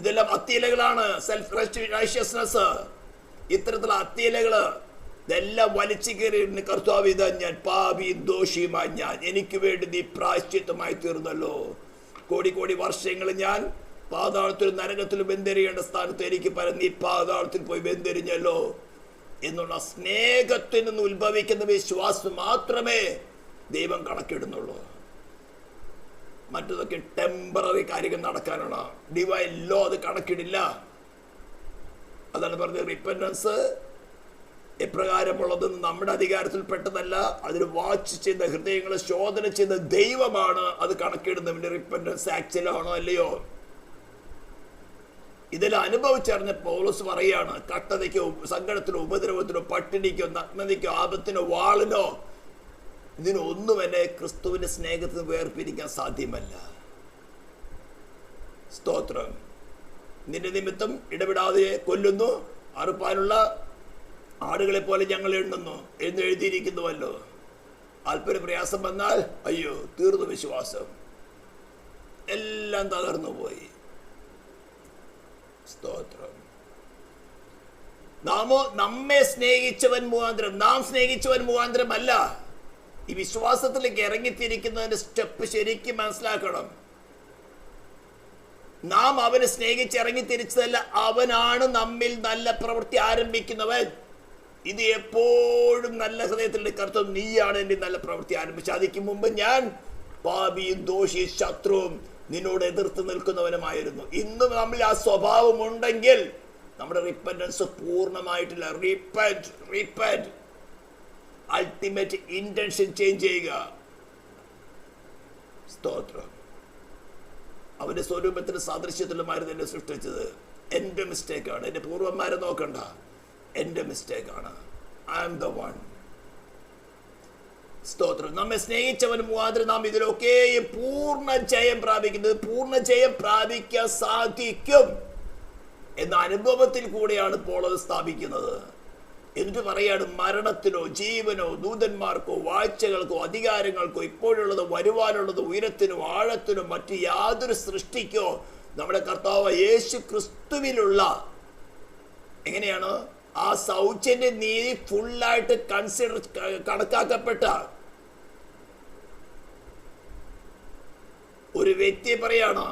ഇതെല്ലാം അത്തിയിലകളാണ്. സെൽഫ് റൈഷ്യസ്നെസ്, ഇത്തരത്തിലുള്ള അത്തിയിലകള് ഇതെല്ലാം വലിച്ചു കീറി കർത്താവ്, ഇതാ ഞാൻ പാപിയും ദോഷിയുമായി, ഞാൻ എനിക്ക് വേണ്ടി നീ പ്രായശ്ചിത്തമായി തീർന്നല്ലോ. കോടി വർഷങ്ങൾ ഞാൻ പാതാളത്തിലും നരകത്തിലും വെന്തെറിയേണ്ട സ്ഥാനത്ത് എനിക്ക് പരം നീ പാതാളത്തിൽ പോയി വെന്തെരിഞ്ഞല്ലോ എന്നുള്ള സ്നേഹത്തിൽ നിന്ന് ഉത്ഭവിക്കുന്ന വിശ്വാസം മാത്രമേ ദൈവം കണക്കിടുന്നുള്ളൂ. മറ്റതൊക്കെ ടെമ്പററി കാര്യങ്ങൾ നടക്കാനാണ്. ഡിവൈൻ ലോ അത് കണക്കിടില്ല. അതാണ് പറഞ്ഞത്, റിപ്പൻറ്റൻസ് എപ്രകാരമുള്ളതെന്ന് നമ്മുടെ അധികാരത്തിൽപ്പെട്ടതല്ല. അതിന് വാച്ച് ചെയ്ത ഹൃദയങ്ങളെ ശോധന ചെയ്ത ദൈവമാണ് അത് കണക്കിടുന്നവന്റെ റിപ്പൻറ്റൻസ് ആക്ച്വൽ ആണോ അല്ലയോ. ഇതെല്ലാം അനുഭവിച്ചറിഞ്ഞ പൗലോസ് പറയാണ്, കട്ടതയ്ക്കോ സങ്കടത്തിനോ ഉപദ്രവത്തിനോ പട്ടിണിക്കോ നഗ്നതയ്ക്കോ ആപത്തിനോ വാളിനോ ഇതിനൊന്നും എന്നെ ക്രിസ്തുവിന്റെ സ്നേഹത്തിൽ നിന്ന് വേർപിരിക്കാൻ സാധ്യമല്ല. സ്തോത്രം. നിന്റെ നിമിത്തം ഇടപെടാതെ കൊല്ലുന്നു, അറുപ്പാനുള്ള ആടുകളെ പോലെ ഞങ്ങൾ എണ്ണുന്നു എന്ന് എഴുതിയിരിക്കുന്നുവല്ലോ. അല്പന പ്രയാസം വന്നാൽ അയ്യോ തീർന്നു വിശ്വാസം, എല്ലാം തകർന്നു പോയി. സ്തോത്രം. നമ്മെ സ്നേഹിച്ചവൻ മുഖാന്തരം, നാം സ്നേഹിച്ചവൻ മുഖാന്തരം അല്ല. ഈ വിശ്വാസത്തിലേക്ക് ഇറങ്ങിത്തിരിക്കുന്നതിന്റെ സ്റ്റെപ്പ് ശരിക്കും മനസ്സിലാക്കണം. നാം അവനെ സ്നേഹിച്ച് ഇറങ്ങിത്തിരിച്ചതല്ല, അവനാണ് നമ്മിൽ നല്ല പ്രവൃത്തി ആരംഭിക്കുന്നവൻ. ഇത് എപ്പോഴും നല്ല ഹൃദയത്തിൻ്റെ കർത്തം, നീയാണ് എൻ്റെ നല്ല പ്രവൃത്തി ആരംഭിച്ചത്. അതിക്ക് മുമ്പ് ഞാൻ പാപിയും ദോഷിയും ശത്രുവും നിന്നോട് എതിർത്ത് നിൽക്കുന്നവനുമായിരുന്നു. ഇന്നും നമ്മൾ ആ സ്വഭാവം ഉണ്ടെങ്കിൽ നമ്മുടെ റിപ്പൻറ്റൻസ് പൂർണ്ണമായിട്ടില്ല. റിപ്പൻറ്റ് അൾട്ടിമേറ്റ് ഇന്റൻഷൻ ചേഞ്ച് ചെയ്യുക. സ്തോത്രം. അവന്റെ സ്വരൂപത്തിന് സാദൃശ്യത്തിലുമായിരുന്നു എന്നെ സൃഷ്ടിച്ചത്. എൻ്റെ മിസ്റ്റേക്കാണ്, എൻ്റെ പൂർവന്മാരെ നോക്കണ്ട, എൻ്റെ മിസ്റ്റേക്കാണ്. I am the one. സ്തോത്രം. നമ്മെ സ്നേഹിച്ചവൻ മുഖാന്തരം നാം ഇതിലൊക്കെയും പൂർണ്ണ ജയം പ്രാപിക്കുന്നത്. പൂർണ്ണ ജയം പ്രാപിക്കാൻ സാധിക്കും എന്ന അനുഭവത്തിൽ കൂടെയാണ് ഇപ്പോൾ അത് സ്ഥാപിക്കുന്നത്. എന്നിട്ട് പറയാണ്, മരണത്തിനോ ജീവനോ ദൂതന്മാർക്കോ വാഴ്ചകൾക്കോ അധികാരങ്ങൾക്കോ ഇപ്പോഴുള്ളത് വരുവാനുള്ളത് ഉയരത്തിനോ ആഴത്തിനോ മറ്റു യാതൊരു സൃഷ്ടിക്കോ നമ്മുടെ കർത്താവ് യേശു ക്രിസ്തുവിലുള്ള എങ്ങനെയാണ് ആ സൗജന്യ നീതി ഫുള്ളായിട്ട് കണക്കാക്കപ്പെട്ട ഒരു വ്യക്തിയെ പറയാണ്,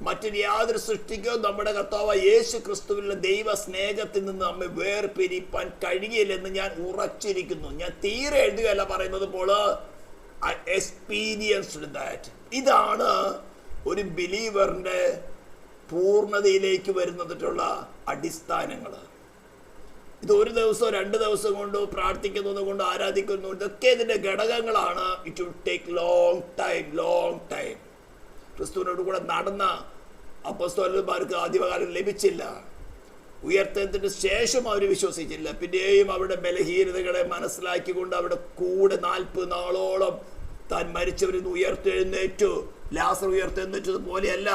മറ്റൊരു യാതൊരു സൃഷ്ടിക്കോ നമ്മുടെ കർത്താവ് യേശു ക്രിസ്തുവിലുള്ള ദൈവ സ്നേഹത്തിൽ നിന്ന് നമ്മെ വേർപിരിപ്പാൻ കഴിയില്ലെന്ന് ഞാൻ ഉറച്ചിരിക്കുന്നു. ഞാൻ തീരെ എഴുതുകയല്ല പറയുന്നത്, ഇപ്പോൾ ഐ എക്സ്പീരിയൻസ്ഡ് ദാറ്റ്. ഇതാണ് ഒരു ബിലീവറിന്റെ പൂർണ്ണതയിലേക്ക് വരുന്നതിനുള്ള അടിസ്ഥാനങ്ങൾ. ഇത് ഒരു ദിവസമോ 2 ദിവസം കൊണ്ടോ പ്രാർത്ഥിക്കുന്നത് കൊണ്ട് ആരാധിക്കുന്നു, ഇതൊക്കെ ഇതിന്റെ ഘടകങ്ങളാണ്. It will take long time. ക്രിസ്തുവിനോട് കൂടെ നടന്ന അപ്പോസ്തലന്മാർക്ക് ആദ്യകാലം ലഭിച്ചില്ല. ഉയർത്തത്തിന് ശേഷം അവർ വിശ്വസിച്ചില്ല. പിന്നെയും അവരുടെ ബലഹീനതകളെ മനസ്സിലാക്കിക്കൊണ്ട് അവിടെ കൂടെ 40 നാളോളം താൻ മരിച്ചവരിൽ നിന്ന് ഉയർത്തെഴുന്നേറ്റു. ലാസർ ഉയർത്തെഴുന്നേറ്റത് പോലെയല്ല.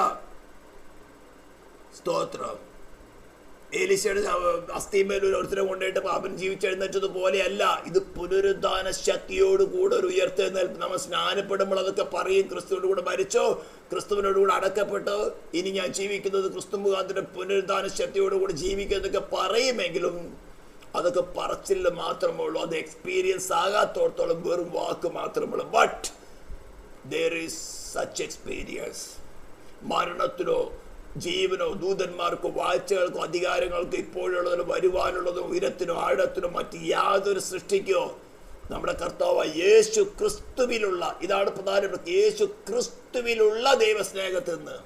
സ്തോത്രം. എലീശയുടെ അസ്ഥിമേൽ ഒരുത്തരം കൊണ്ടുപോയിട്ട് പാപൻ ജീവിച്ചെഴുന്നേറ്റത് പോലെയല്ല. ഇത് പുനരുദ്ധാന ശക്തിയോട് കൂടെ ഒരു ഉയർത്തെഴുന്നേൽപ്പ്. നമ്മൾ സ്നാനപ്പെടുമ്പോൾ അതൊക്കെ പറയും, ക്രിസ്തുവിനോട് കൂടെ മരിച്ചോ, ക്രിസ്തുവിനോട് കൂടെ അടക്കപ്പെട്ടോ, ഇനി ഞാൻ ജീവിക്കുന്നത് ക്രിസ്തു മുഖാന്തരം പുനരുദ്ധാന ശക്തിയോട് കൂടെ ജീവിക്കുന്നതൊക്കെ പറയുമെങ്കിലും അതൊക്കെ പറച്ചിൽ മാത്രമേ ഉള്ളൂ. അത് എക്സ്പീരിയൻസ് ആകാത്തോടത്തോളം വെറും വാക്ക് മാത്രമേ ഉള്ളൂ. But there is such experience. മരണത്തിലോ ജീവനോ ദൂതന്മാർക്കോ വാഴ്ചകൾക്കോ അധികാരങ്ങൾക്കോ ഇപ്പോഴുള്ളതിനോ വരുവാനുള്ളതോ ഉയരത്തിനോ ആഴത്തിനോ മറ്റ് യാതൊരു സൃഷ്ടിക്കോ നമ്മുടെ കർത്താവ് യേശു ക്രിസ്തുവിലുള്ള, ഇതാണ് പ്രധാനപ്പെട്ട, യേശു ക്രിസ്തുവിലുള്ള ദൈവസ്നേഹത്തിൽ നിന്ന്,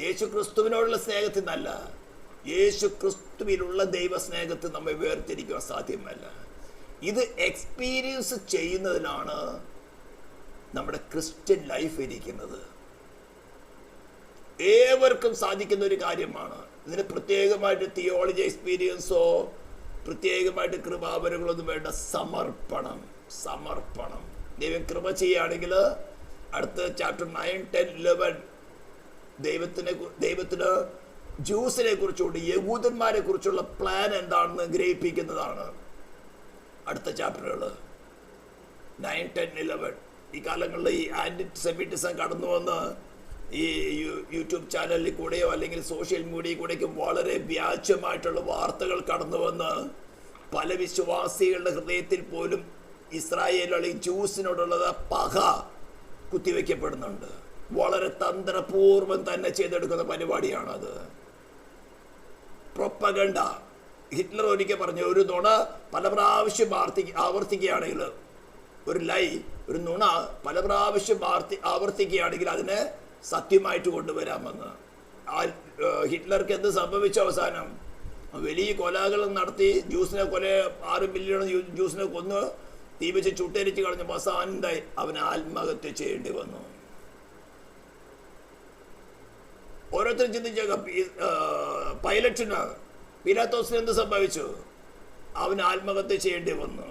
യേശു ക്രിസ്തുവിനോടുള്ള സ്നേഹത്തിൽ നിന്നല്ല, യേശു ക്രിസ്തുവിലുള്ള ദൈവസ്നേഹത്തിൽ നമ്മെ വേർതിരിക്കുവാൻ സാധ്യമല്ല. ഇത് എക്സ്പീരിയൻസ് ചെയ്യുന്നതിനാണ് നമ്മുടെ ക്രിസ്ത്യൻ ലൈഫ് ഇരിക്കുന്നത്. ഏവർക്കും സാധിക്കുന്ന ഒരു കാര്യമാണ്. ഇതിന് പ്രത്യേകമായിട്ട് തിയോളജി എക്സ്പീരിയൻസോ പ്രത്യേകമായിട്ട് കൃപാവരങ്ങളൊന്നും വേണ്ട. സമർപ്പണം. ദൈവം കൃപ ചെയ്യുകയാണെങ്കിൽ അടുത്ത ചാപ്റ്റർ 9, 10, 11 ദൈവത്തിന് ജൂസിനെ കുറിച്ചുകൊണ്ട് യഹൂദന്മാരെ കുറിച്ചുള്ള പ്ലാൻ എന്താണെന്ന് ഗ്രഹിപ്പിക്കുന്നതാണ് അടുത്ത ചാപ്റ്ററുകൾ 9, 10, 11. ഈ കാലങ്ങളിൽ ഈ ആന്റിസെമിറ്റിസം കടന്നു വന്ന് ഈ യൂട്യൂബ് ചാനലിൽ കൂടെയോ അല്ലെങ്കിൽ സോഷ്യൽ മീഡിയയിൽ കൂടെയൊക്കെ വളരെ വ്യാജമായിട്ടുള്ള വാർത്തകൾ കടന്നു വന്ന് പല വിശ്വാസികളുടെ ഹൃദയത്തിൽ പോലും ഇസ്രായേൽ അല്ലെങ്കിൽ ജൂസിനോടുള്ളത് പക കുത്തിവെക്കപ്പെടുന്നുണ്ട്. വളരെ തന്ത്രപൂർവം തന്നെ ചെയ്തെടുക്കുന്ന പരിപാടിയാണത്. പ്രൊപ്പഗണ്ട. ഹിറ്റ്ലർ ഒരിക്കൽ പറഞ്ഞു, ഒരു നുണ പല പ്രാവശ്യം ആവർത്തിക്കുകയാണെങ്കിൽ ഒരു നുണ പല പ്രാവശ്യം ആവർത്തിക്കുകയാണെങ്കിൽ അതിനെ സത്യമായിട്ട് കൊണ്ടുവരാമെന്ന്. ഹിറ്റ്ലർക്ക് എന്ത് സംഭവിച്ച അവസാനം? വലിയ കൊലകളും നടത്തി, 6 മില്യൺ ജ്യൂസിനെ കൊന്ന് തീ വെച്ച് ചുട്ടരിച്ച് കളഞ്ഞ അവസാനം അവന് ആത്മഹത്യ ചെയ്യേണ്ടി വന്നു. ഓരോരുത്തരും ചിന്തിച്ചേക്കാം, പൈലറ്റിന് പീലാത്തോസിന് എന്ത് സംഭവിച്ചു? അവന് ആത്മഹത്യ ചെയ്യേണ്ടി വന്നു.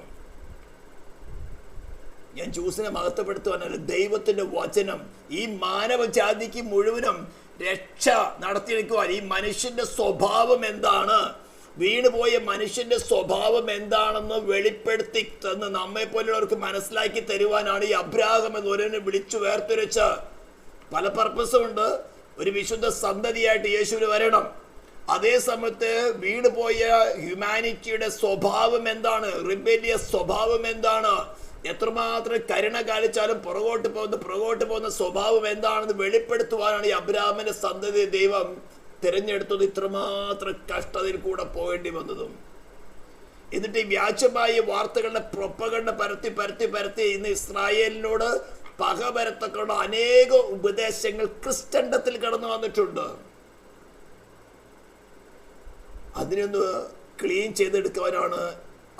ഞാൻ ജ്യൂസിനെ മഹത്വപ്പെടുത്തുവാനല്ല, ദൈവത്തിന്റെ വചനം ഈ മാനവജാതിക്ക് മുഴുവനും രക്ഷ നടത്തിയെടുക്കുവാൻ, ഈ മനുഷ്യന്റെ സ്വഭാവം എന്താണ്, വീണുപോയ മനുഷ്യന്റെ സ്വഭാവം എന്താണെന്ന് വെളിപ്പെടുത്തി തന്ന് നമ്മെ പോലുള്ളവർക്ക് മനസ്സിലാക്കി തരുവാനാണ് ഈ അബ്രാഹാം എന്ന് ഒരുവനെ വിളിച്ചു വേർതിരിച്ച്. പല പർപ്പസും ഉണ്ട്. ഒരു വിശുദ്ധ സന്തതിയായിട്ട് യേശുവിന് വരണം. അതേ സമയത്ത് വീണുപോയ ഹ്യൂമാനിറ്റിയുടെ സ്വഭാവം എന്താണ്, റിബേലിയസ് സ്വഭാവം എന്താണ്, എത്രമാത്രം കരുണ കാണിച്ചാലും പുറകോട്ട് പോകുന്ന സ്വഭാവം എന്താണെന്ന് വെളിപ്പെടുത്തുവാനാണ് ഈ അബ്രാഹാമിന്റെ സന്തതി ദൈവം തിരഞ്ഞെടുത്തത്. ഇത്രമാത്രം കഷ്ടതയിൽ കൂടെ പോകേണ്ടി വന്നതും. എന്നിട്ട് ഈ വ്യാജമായ വാർത്തകളുടെ പ്രൊപ്പഗണ്ട പരത്തി ഇന്ന് ഇസ്രായേലിനോട് പക പരത്തക്കൊണ്ട് അനേക ഉപദേശങ്ങൾ ക്രിസ്ത്യൻഡത്തിൽ കടന്നു വന്നിട്ടുണ്ട്. അതിനൊന്ന് ക്ലീൻ ചെയ്തെടുക്കുവാനാണ്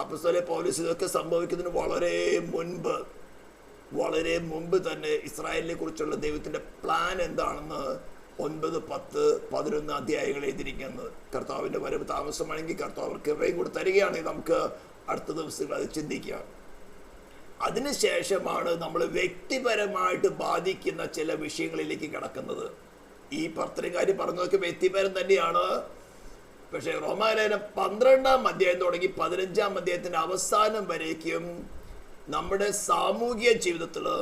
അപ്പോസ്തലൻ പൗലോസ് ഇതൊക്കെ സംഭവിക്കുന്നതിന് വളരെ മുമ്പ് തന്നെ ഇസ്രായേലിനെ കുറിച്ചുള്ള ദൈവത്തിന്റെ പ്ലാൻ എന്താണെന്ന് 9, 10, 11 അധ്യായങ്ങൾ എഴുതിയിരിക്കുന്നത്. കർത്താവിന്റെ വരവ് താമസമാണെങ്കിൽ കർത്താവ് കൃപയും കൂടെ തരികയാണെങ്കിൽ നമുക്ക് അടുത്ത ദിവസങ്ങൾ അത് ചിന്തിക്കാം. അതിനുശേഷമാണ് നമ്മൾ വ്യക്തിപരമായിട്ട് ബാധിക്കുന്ന ചില വിഷയങ്ങളിലേക്ക് കിടക്കുന്നത്. ഈ പത്രക്കാരി പറഞ്ഞതൊക്കെ വ്യക്തിപരം തന്നെയാണ്. പക്ഷേ റോമാലേഖനം 12-ാം അധ്യായം തുടങ്ങി 15-ാം അധ്യായത്തിന്റെ അവസാനം വരേക്കും നമ്മുടെ സാമൂഹിക ജീവിതത്തില്,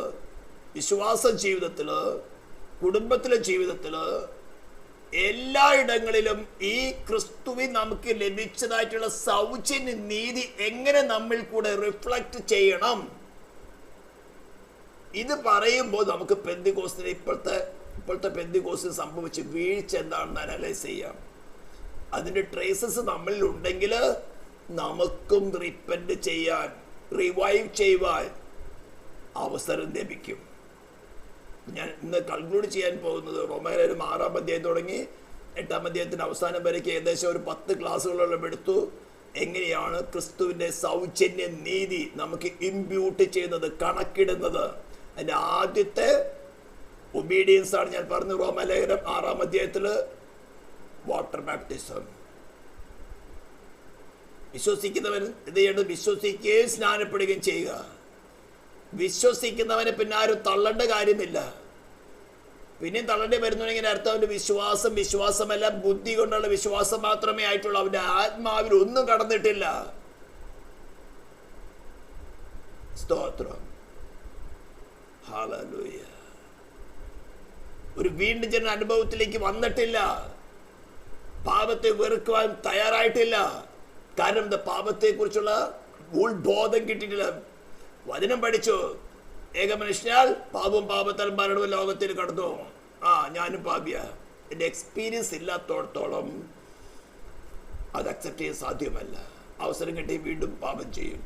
വിശ്വാസ ജീവിതത്തില്, കുടുംബത്തിലെ ജീവിതത്തില്, എല്ലായിടങ്ങളിലും ഈ ക്രിസ്തുവിൽ നമുക്ക് ലഭിച്ചതായിട്ടുള്ള സൗജന്യ നീതി എങ്ങനെ നമ്മിൽ കൂടെ റിഫ്ലക്ട് ചെയ്യണം. ഇത് പറയുമ്പോൾ നമുക്ക് പെന്തിക്കോസ്തിന് ഇപ്പോഴത്തെ പെന്തിക്കോസ്തിന് സംഭവിച്ച വീഴ്ച എന്താണെന്ന് അനലൈസ് ചെയ്യാം. അതിന്റെ ട്രേസസ് നമ്മളിൽ ഉണ്ടെങ്കിൽ നമുക്കും റിപ്പന്റ് ചെയ്യാൻ, റിവൈവ് ചെയ്യുവാൻ അവസരം ലഭിക്കും. ഞാൻ ഇന്ന് കൺക്ലൂഡ് ചെയ്യാൻ പോകുന്നത് റോമാലേഖനം 6-ാം അധ്യായം തുടങ്ങി 8-ാം അധ്യായത്തിന്റെ അവസാനം വരയ്ക്ക് ഏകദേശം ഒരു 10 ക്ലാസ്സുകളോളം എടുത്തു. എങ്ങനെയാണ് ക്രിസ്തുവിന്റെ സൗജന്യ നീതി നമുക്ക് ഇമ്പ്യൂട്ട് ചെയ്യുന്നത്, കണക്കിടുന്നത്. അതിന്റെ ആദ്യത്തെ ഒബീഡിയൻസ് ആണ് ഞാൻ പറഞ്ഞു. റോമാലേഖനം 6-ാം അധ്യായത്തില് വാട്ടർ ബാപ്റ്റിസം. വിശ്വസിക്കുന്നവൻ ഇത് ചെയ്യേണ്ടത് വിശ്വസിക്കുകയും സ്നാനപ്പെടുകയും ചെയ്യുക. വിശ്വസിക്കുന്നവനെ പിന്നെ ആരും തള്ളേണ്ട കാര്യമില്ല. പിന്നെയും തള്ളേണ്ടി വരുന്നുണ്ടെങ്കിൽ അർത്ഥം അവന്റെ വിശ്വാസമല്ല, ബുദ്ധി കൊണ്ടുള്ള വിശ്വാസം മാത്രമേ ആയിട്ടുള്ളൂ. അവന്റെ ആത്മാവിൽ ഒന്നും കടന്നിട്ടില്ല. സ്തോത്രം, ഹല്ലേലൂയ. ഒരു വീണ്ടും ജന അനുഭവത്തിലേക്ക് വന്നിട്ടില്ല. പാപത്തെ വെറുക്കുവാൻ തയ്യാറായിട്ടില്ല. കാരണം എന്താ? പാപത്തെ കുറിച്ചുള്ള ഉൾബോധം കിട്ടിയിട്ടില്ല. വചനം പഠിച്ചു, ഏക മനുഷ്യനാൽ പാപത്താൽ മരണവും ലോകത്തിൽ കടന്നു. ഞാനും പാപിയ. എൻ്റെ എക്സ്പീരിയൻസ് ഇല്ലാത്തോടത്തോളം അത് അക്സെപ്റ്റ് ചെയ്യാൻ സാധ്യമല്ല. അവസരം കിട്ടി വീണ്ടും പാപം ചെയ്യും.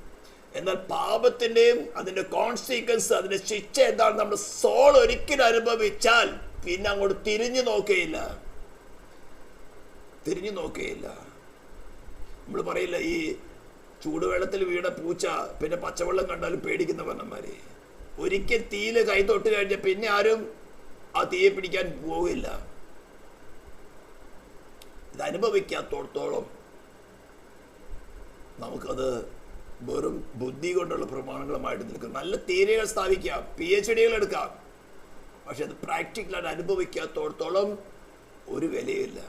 എന്നാൽ പാപത്തിൻ്റെയും അതിൻ്റെ കോൺസിക്വൻസ്, അതിൻ്റെ ശിക്ഷ എന്താണ് നമ്മുടെ സോൾ ഒരിക്കലും അനുഭവിച്ചാൽ പിന്നെ അങ്ങോട്ട് തിരിഞ്ഞു നോക്കുകയില്ല. നമ്മൾ പറയില്ല, ഈ ചൂടുവെള്ളത്തിൽ വീണ പൂച്ച പിന്നെ പച്ചവെള്ളം കണ്ടാലും പേടിക്കുന്ന വണ്ണന്മാരെ. ഒരിക്കൽ തീയിൽ കൈ തൊട്ട് കഴിഞ്ഞാൽ പിന്നെ ആരും ആ തീയെ പിടിക്കാൻ പോവില്ല. ഇത് അനുഭവിക്കാത്തോടത്തോളം നമുക്കത് വെറും ബുദ്ധി കൊണ്ടുള്ള പ്രമാണങ്ങളുമായിട്ട് നിൽക്കും. നല്ല തീരകൾ സ്ഥാപിക്കാം, PhD എടുക്കാം. പക്ഷെ അത് പ്രാക്ടിക്കലായിട്ട് അനുഭവിക്കാത്തോടത്തോളം ഒരു വിലയില്ല.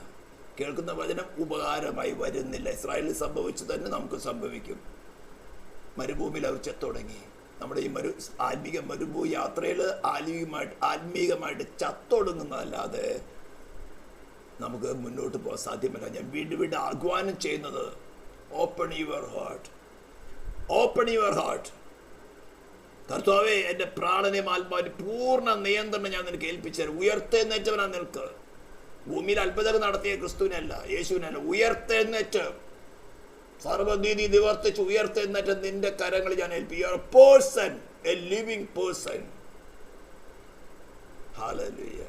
കേൾക്കുന്ന വചനം ഉപകാരമായി വരുന്നില്ല. ഇസ്രായേലിൽ സംഭവിച്ചു തന്നെ നമുക്ക് സംഭവിക്കും. മരുഭൂമിയിൽ അവർ ചത്തൊടങ്ങി. നമ്മുടെ ഈ ആത്മീക മരുഭൂമി യാത്രയിൽ ആത്മീകമായിട്ട് ചത്തൊടുങ്ങുന്നതല്ലാതെ നമുക്ക് മുന്നോട്ട് പോകാൻ സാധ്യമല്ല. ഞാൻ വീണ്ടും ആഹ്വാനം ചെയ്യുന്നത്, ഓപ്പൺ യുവർ ഹാർട്ട്. കർത്താവേ, എൻ്റെ പ്രാണനെയും ആത്മാവിന്റെ പൂർണ്ണ നിയന്ത്രണം ഞാൻ നിനക്ക് ഏൽപ്പിച്ചു. ഉയർത്തെഴുന്നേറ്റവനാ നിനക്ക്. ഭൂമിയിൽ അത്ഭുതം നടത്തിയ ക്രിസ്തുവിനല്ല, യേശുവിനല്ല. ഉയർത്തെഴുന്നേറ്റ് സർവ്വനീതി നിവർത്തിച്ച് ഉയർത്തെഴുന്നേറ്റ് നിന്റെ കരങ്ങൾ ഞാൻ ഏൽപ്പിക്കും. A living person. ഹല്ലേലൂയ.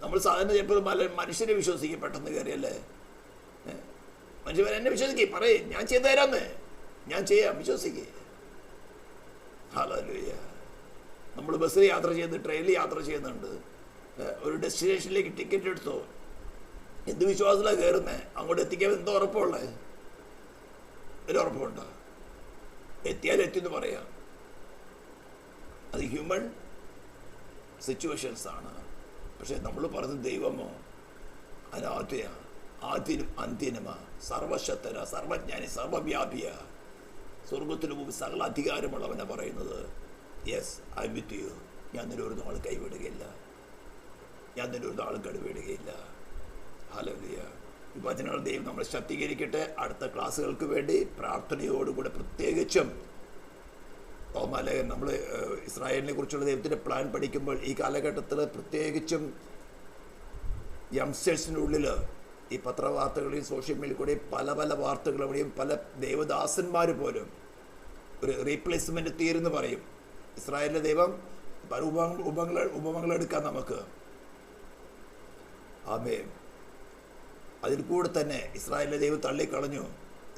നമ്മൾ സാധാരണ ചിലപ്പോൾ മനുഷ്യരെ വിശ്വസിക്കും, പെട്ടെന്ന് കയറിയല്ലേ. മനുഷ്യൻ എന്നെ വിശ്വസിക്കേ, പറയേ, ഞാൻ ചെയ്തു തരാമെന്ന്, ഞാൻ ചെയ്യാം, വിശ്വസിക്കേ. ഹല്ലേലൂയ. നമ്മൾ ബസ്സിൽ യാത്ര ചെയ്യുന്നു, ട്രെയിനിൽ യാത്ര ചെയ്യുന്നുണ്ട്, ഒരു ഡെസ്റ്റിനേഷനിലേക്ക് ടിക്കറ്റ് എടുത്തോ, എന്ത് വിശ്വാസത്തിലാണ് കയറുന്നത്? അങ്ങോട്ട് എത്തിക്കാൻ എന്തോ ഉറപ്പുള്ളത്? ഒരു ഉറപ്പുണ്ടോ? എത്തിയാൽ എത്തിയെന്ന് പറയാം. അത് ഹ്യൂമൻ സിറ്റുവേഷൻസ് ആണ്. പക്ഷെ നമ്മൾ പറഞ്ഞ ദൈവമോ അനാദ്യ, ആദ്യനും അന്ത്യനുമാ, സർവശക്തന, സർവജ്ഞാനി, സർവവ്യാപിയ, സ്വർഗത്തിനു മുമ്പ് സകല അധികാരമുള്ളവനെ പറയുന്നത്. Yes, I M with you. ഞാൻ നിന്നെ ഒരു നാൾ കൈവിടുകയില്ല, ഞാൻ നിന്നെ ഒരു നാൾ കൈവിടുകയില്ല. ഹല്ലേലൂയ. ഈ വചനങ്ങൾ ദൈവം നമ്മളെ ശക്തീകരിക്കട്ടെ. അടുത്ത ക്ലാസ്സുകൾക്ക് വേണ്ടി പ്രാർത്ഥനയോടുകൂടെ, പ്രത്യേകിച്ചും നമ്മൾ ഇസ്രായേലിനെ കുറിച്ചുള്ള ദൈവത്തിൻ്റെ പ്ലാൻ പഠിക്കുമ്പോൾ ഈ കാലഘട്ടത്തിൽ പ്രത്യേകിച്ചും യങ്സ്റ്റേഴ്സിനുള്ളിൽ ഈ പത്രവാർത്തകളെയും സോഷ്യൽ മീഡിയ കൂടെയും പല പല വാർത്തകളുടെയും പല ദൈവദാസന്മാർ പോലും ഒരു റീപ്ലേസ്മെൻറ്റ് തീരെന്ന് പറയും. ഇസ്രായേലിലെ ദൈവം പല ഉപമകളെടുക്കാം നമുക്ക്. ആമേൻ. അതിൽ കൂടെ തന്നെ ഇസ്രായേലിലെ ദൈവം തള്ളിക്കളഞ്ഞു.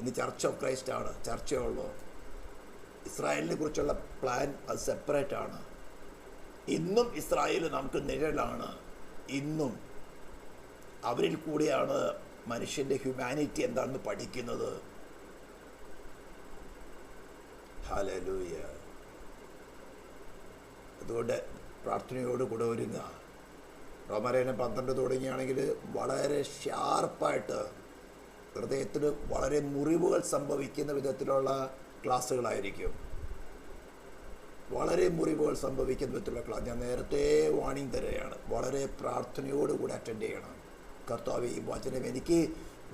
ഇന്ന് ചർച്ച് ഓഫ് ക്രൈസ്റ്റ് ആണ്, ചർച്ചയുള്ളൂ. ഇസ്രായേലിനെ കുറിച്ചുള്ള പ്ലാൻ അത് സെപ്പറേറ്റ് ആണ്. ഇന്നും ഇസ്രായേൽ നമുക്ക് നിഴലാണ്. ഇന്നും അവരിൽ കൂടിയാണ് മനുഷ്യൻ്റെ ഹ്യൂമാനിറ്റി എന്താണെന്ന് പഠിക്കുന്നത്. ഹല്ലേലൂയ. അതുകൊണ്ട് പ്രാർത്ഥനയോടുകൂടെ ഒരുങ്ങുക. റോമലേഖനം 12 തുടങ്ങിയാണെങ്കിൽ വളരെ ഷാർപ്പായിട്ട് ഹൃദയത്തിന് വളരെ മുറിവുകൾ സംഭവിക്കുന്ന വിധത്തിലുള്ള ക്ലാസ്സുകളായിരിക്കും. വളരെ മുറിവുകൾ സംഭവിക്കുന്ന വിധത്തിലുള്ള ക്ലാസ്. ഞാൻ നേരത്തെ വാണിംഗ് തരുകയാണ്. വളരെ പ്രാർത്ഥനയോടുകൂടി അറ്റൻഡ് ചെയ്യണം. കർത്താവ്, ഈ വചനം എനിക്ക്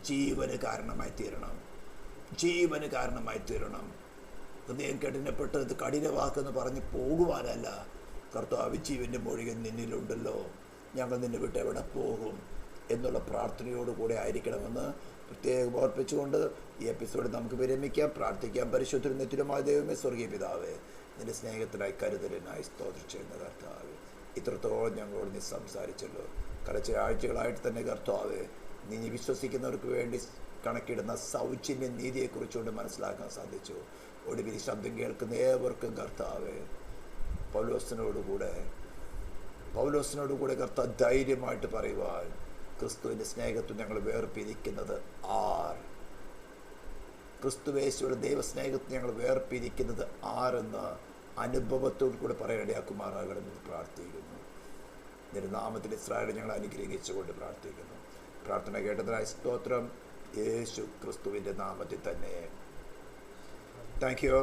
ജീവന് കാരണമായി തീരണം, ജീവന് കാരണമായി തീരണം. ഹൃദയം കഠിനപ്പെട്ട് ഇത് കഠിനവാക്കെന്ന് പറഞ്ഞ് പോകുവാനല്ല. കർത്താവ്, ജീവൻ്റെ മൊഴികൾ നിന്നിലുണ്ടല്ലോ, ഞങ്ങൾ നിന്നെ വിട്ട് എവിടെ പോകും എന്നുള്ള പ്രാർത്ഥനയോടുകൂടെ ആയിരിക്കണമെന്ന് പ്രത്യേകം ഓർപ്പിച്ചുകൊണ്ട് ഈ എപ്പിസോഡ് നമുക്ക് വിരമിക്കാം. പ്രാർത്ഥിക്കാം. പരിശുദ്ധരും നിത്യമായ ദൈവമേ, സ്വർഗീയ പിതാവേ, നിന്റെ സ്നേഹത്തിനായി കരുതലിനായി സ്തോത്രം ചെയ്യുന്ന കർത്താവ്, ഇത്രത്തോളം ഞങ്ങളോട് നീ സംസാരിച്ചല്ലോ. കുറച്ച് ആഴ്ചകളായിട്ട് തന്നെ കർത്താവ്, നീ വിശ്വസിക്കുന്നവർക്ക് വേണ്ടി കണക്കിടുന്ന സൗജന്യ നീതിയെക്കുറിച്ചുകൊണ്ട് മനസ്സിലാക്കാൻ സാധിച്ചു. ഒടുവിൽ ശബ്ദം കേൾക്കുന്ന ഏവർക്കും കർത്താവ്, പൗലോസിനോടുകൂടെ കർത്താവ് ധൈര്യമായിട്ട് പറയുവാൻ, ക്രിസ്തുവിൻ്റെ സ്നേഹത്തിൽ ഞങ്ങൾ വേർപിരിക്കുന്നത് ആർ, ക്രിസ്തുവേശുവിൻ്റെ ദൈവസ്നേഹത്തിൽ ഞങ്ങൾ വേർപിരിക്കുന്നത് ആരെന്ന് അനുഭവത്തോടു കൂടെ പറയാനിടയാക്കുമാറാകണമെന്ന് പ്രാർത്ഥിക്കുന്നു. നിന്റെ നാമത്തിൽ ഇസ്രായേലിനെ ഞങ്ങൾ അനുഗ്രഹിച്ചുകൊണ്ട് പ്രാർത്ഥിക്കുന്നു. പ്രാർത്ഥന കേട്ടതിനായി സ്തോത്രം, യേശു ക്രിസ്തുവിൻ്റെ നാമത്തിൽ തന്നെ. Thank you.